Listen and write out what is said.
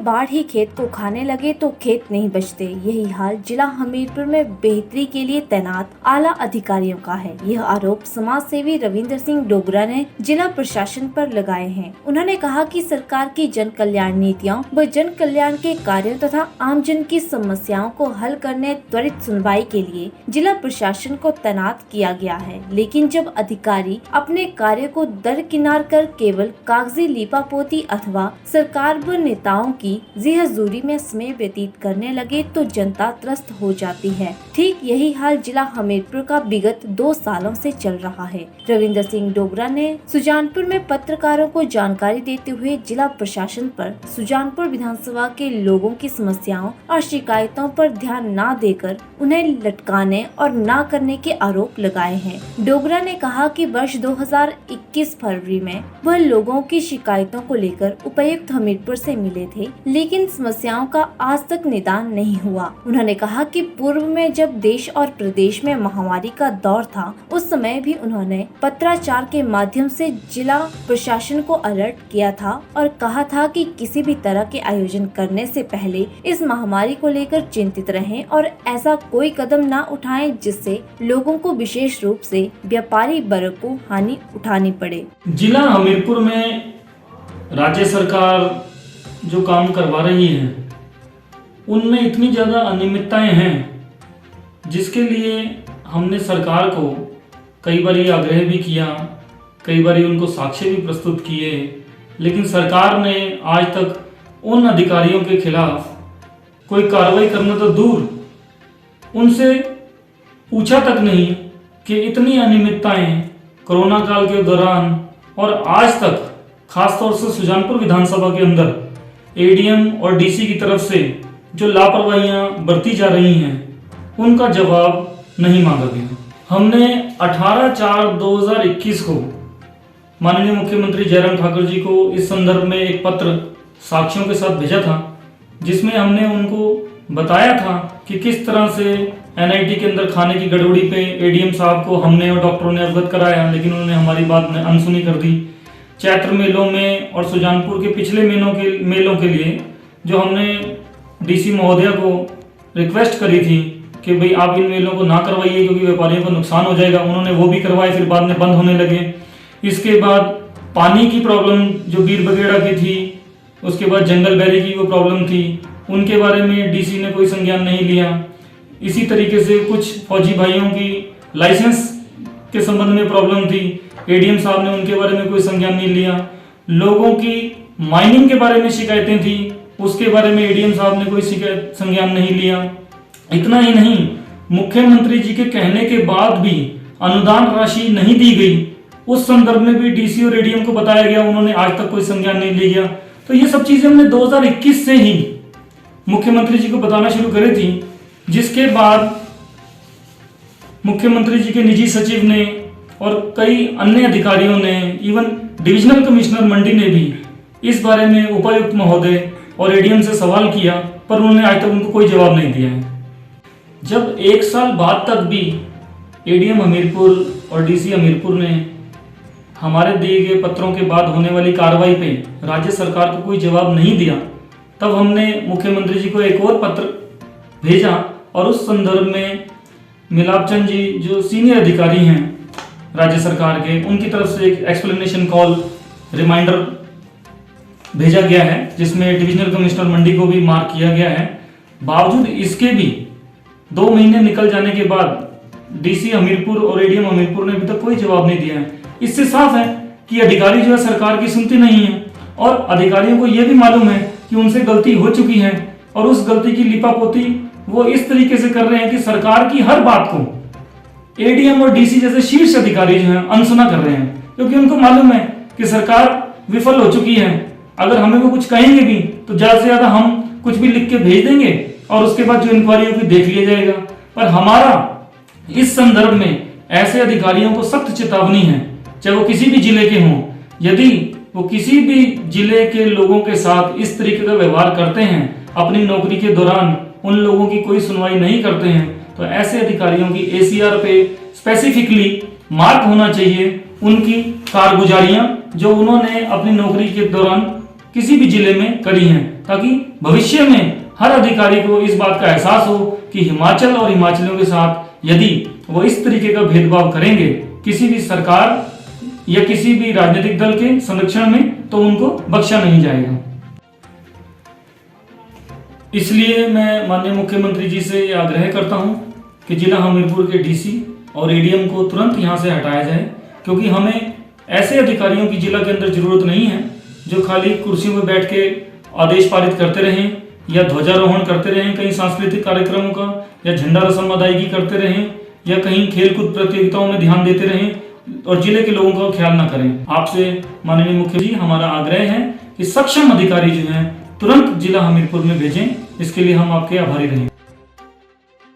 बाढ़ ही खेत को खाने लगे तो खेत नहीं बचते। यही हाल जिला हमीरपुर में बेहतरी के लिए तैनात आला अधिकारियों का है। यह आरोप समाज सेवी रविंद्र सिंह डोगरा ने जिला प्रशासन पर लगाए हैं। उन्होंने कहा कि सरकार की जन कल्याण नीतियों व जन कल्याण के कार्यों तथा आमजन की समस्याओं को हल करने त्वरित सुनवाई के लिए जिला प्रशासन को तैनात किया गया है, लेकिन जब अधिकारी अपने कार्य को दरकिनार कर केवल कागजी लीपापोती अथवा सरकार व नेताओं की जी हजूरी में समय व्यतीत करने लगे तो जनता त्रस्त हो जाती है। ठीक यही हाल जिला हमीरपुर का विगत 2 सालों से चल रहा है। रविंद्र सिंह डोगरा ने सुजानपुर में पत्रकारों को जानकारी देते हुए जिला प्रशासन पर सुजानपुर विधानसभा के लोगों की समस्याओं और शिकायतों पर ध्यान न देकर उन्हें लटकाने और न करने के आरोप लगाए हैं। डोगरा ने कहा कि वर्ष 2021 फरवरी में वह लोगों की शिकायतों को लेकर उपायुक्त हमीरपुर से मिले थे, लेकिन समस्याओं का आज तक निदान नहीं हुआ। उन्होंने कहा कि पूर्व में जब देश और प्रदेश में महामारी का दौर था, उस समय भी उन्होंने पत्राचार के माध्यम से जिला प्रशासन को अलर्ट किया था और कहा था कि किसी भी तरह के आयोजन करने से पहले इस महामारी को लेकर चिंतित रहें और ऐसा कोई कदम न उठाएं जिससे लोगों को विशेष रूप से व्यापारी वर्ग को हानि उठानी पड़े। जिला हमीरपुर में राज्य सरकार जो काम करवा रही है उनमें इतनी ज़्यादा अनियमितताएं हैं जिसके लिए हमने सरकार को कई बार ये आग्रह भी किया, कई बार उनको साक्ष्य भी प्रस्तुत किए, लेकिन सरकार ने आज तक उन अधिकारियों के खिलाफ कोई कार्रवाई करना तो दूर, उनसे पूछा तक नहीं कि इतनी अनियमितताएं कोरोना काल के दौरान और आज तक खासतौर से सुजानपुर विधानसभा के अंदर एडीएम और डीसी की तरफ से जो लापरवाहियां बरती जा रही हैं उनका जवाब नहीं मांगा गया। हमने 18/4/2021 को माननीय मुख्यमंत्री जयराम ठाकुर जी को इस संदर्भ में एक पत्र साक्ष्यों के साथ भेजा था, जिसमें हमने उनको बताया था कि किस तरह से एनआईटी के अंदर खाने की गड़बड़ी पे एडीएम साहब को हमने और डॉक्टरों ने अवगत कराया, लेकिन उन्होंने हमारी बात अनसुनी कर दी। चैत्र मेलों में और सुजानपुर के पिछले मेलों के लिए जो हमने डीसी महोदया को रिक्वेस्ट करी थी कि भाई आप इन मेलों को ना करवाइए क्योंकि व्यापारियों को नुकसान हो जाएगा, उन्होंने वो भी करवाए, फिर बाद में बंद होने लगे। इसके बाद पानी की प्रॉब्लम जो बीर बगेड़ा की थी, उसके बाद जंगल बैरी की वो प्रॉब्लम थी, उनके बारे में डीसी ने कोई संज्ञान नहीं लिया। इसी तरीके से कुछ फौजी भाइयों की लाइसेंस के संबंध में प्रॉब्लम थी, एडीएम साहब ने उनके बारे में कोई संज्ञान नहीं लिया। लोगों की माइनिंग के बारे में शिकायतें थी, उसके बारे में एडीएम साहब ने कोई संज्ञान नहीं लिया। इतना ही नहीं, मुख्यमंत्री जी के कहने के बाद भी अनुदान राशि नहीं दी गई, उस संदर्भ में भी डीसी और एडीएम को बताया गया, उन्होंने आज तक कोई संज्ञान नहीं लिया। तो ये सब चीजें हमने 2021 से ही मुख्यमंत्री जी को बताना शुरू करी थी, जिसके बाद मुख्यमंत्री जी के निजी सचिव ने और कई अन्य अधिकारियों ने, इवन डिविजनल कमिश्नर मंडी ने भी इस बारे में उपायुक्त महोदय और एडीएम से सवाल किया, पर उन्होंने आज तक उनको कोई जवाब नहीं दिया है। जब 1 साल बाद तक भी एडीएम हमीरपुर और डीसी हमीरपुर ने हमारे दिए गए पत्रों के बाद होने वाली कार्रवाई पे राज्य सरकार को कोई जवाब नहीं दिया, तब हमने मुख्यमंत्री जी को एक और पत्र भेजा और उस संदर्भ में मिलापचंद जी जो सीनियर अधिकारी हैं राज्य सरकार के, उनकी तरफ से एक एक्सप्लेनेशन कॉल रिमाइंडर भेजा गया है, जिसमें डिविजनल कमिश्नर मंडी को भी मार्क किया गया है। बावजूद इसके भी 2 महीने निकल जाने के बाद डीसी हमीरपुर और एडीएम हमीरपुर ने अभी तक कोई जवाब नहीं दिया है। इससे साफ है कि अधिकारी जो है सरकार की सुनते नहीं है और अधिकारियों को यह भी मालूम है कि उनसे गलती हो चुकी है और उस गलती की लिपापोती वो इस तरीके से कर रहे हैं कि सरकार की हर बात को एडीएम और डीसी जैसे शीर्ष अधिकारी जो हैं अनसुना कर रहे हैं, क्योंकि उनको मालूम है कि सरकार विफल हो चुकी है। अगर हमें वो कुछ कहेंगे भी तो ज्यादा से ज्यादा हम कुछ भी लिख के भेज देंगे और उसके बाद जो इंक्वायरी होगी देख लिया जाएगा। पर हमारा इस संदर्भ में ऐसे अधिकारियों को सख्त चेतावनी है, चाहे वो किसी भी जिले के हों, यदि वो किसी भी जिले के लोगों के साथ इस तरीके का व्यवहार करते हैं, अपनी नौकरी के दौरान उन लोगों की कोई सुनवाई नहीं करते हैं, तो ऐसे अधिकारियों की एसीआर पे स्पेसिफिकली मार्क होना चाहिए उनकी कारगुजारियां जो उन्होंने अपनी नौकरी के दौरान किसी भी जिले में करी हैं, ताकि भविष्य में हर अधिकारी को इस बात का एहसास हो कि हिमाचल और हिमाचलियों के साथ यदि वो इस तरीके का भेदभाव करेंगे किसी भी सरकार या किसी भी राजनीतिक दल के संरक्षण में, तो उनको बख्शा नहीं जाएगा। इसलिए मैं माननीय मुख्यमंत्री जी से आग्रह करता हूं कि जिला हमीरपुर के डीसी और एडीएम को तुरंत यहां से हटाया जाए, क्योंकि हमें ऐसे अधिकारियों की जिला के अंदर जरूरत नहीं है जो खाली कुर्सियों में बैठ के आदेश पारित करते रहें या ध्वजारोहण करते रहें कहीं सांस्कृतिक कार्यक्रमों का, या झंडा रस्म अदायगी करते रहें, या कहीं खेलकूद प्रतियोगिताओं में ध्यान देते रहें और जिले के लोगों का ख्याल ना करें। आपसे माननीय मुख्यमंत्री जी हमारा आग्रह है कि सक्षम अधिकारी जो हैं तुरंत जिला हमीरपुर में भेजें। इसके लिए हम आपके आभारी रहेंगे।